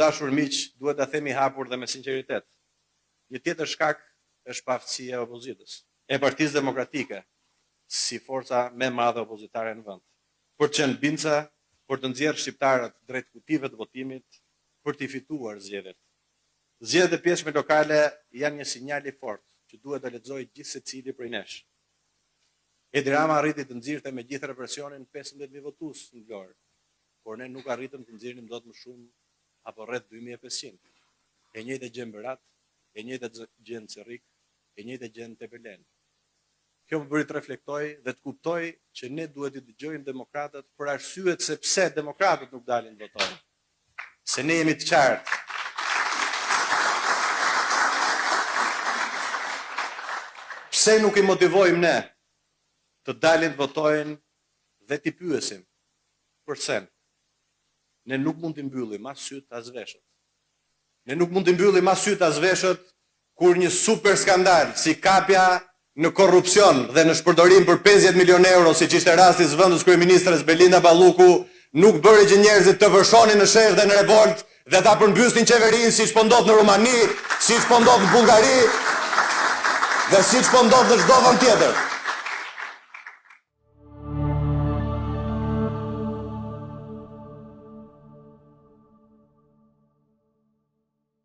dashur miq, duhet ta themi hapur dhe me sinqeritet. Një tjetër shkak është paaftësia e opozitës, e Partisë Demokratike, si forca më e madhe opozitare në vend. Për të qenë binca, për të nxjerrë shqiptarët drejt kutive të votimit, për të fituar zgjedhjet. Zgjedhjet e pjesëme lokale janë një sinjal i fortë që duhet ta lexojë gjithë secili prej nesh. Edi Rama arriti të nxirrte me gjithë represionin 15.000 votues në Vlorë, por ne nuk arritëm të nxjerrim dot më shumë apo rreth 2500. E njëjtë gjë në Berat, e njëjtë gjë në Cerrik, e njëjtë gjë në Tepelen. Kjo më bëri të reflektoj dhe të kuptoj që ne duhet të dëgjojmë demokratët për arsyet se pse demokratët nuk dalin votojnë. Se ne jemi të qartë. Pse nuk i motivojmë ne të dalin votojnë dhe t'i pyesim përse? Ne nuk mund t'i mbyllim as syt as veshët. Ne nuk mund t'i mbyllim as syt as veshët kur një super skandal si kapja në korrupsion dhe në shpërdorim për 50 milion euro, siç ishte rasti i zëvendës kryeministres Belinda Balluku, nuk bëri që njerëzit të vërshonin në sheh dhe në revolt dhe ta përmbysnin qeverinë, siç po ndodh në Rumani, siç po ndodh në Bullgari dhe siç po ndodh në çdo vend tjetër.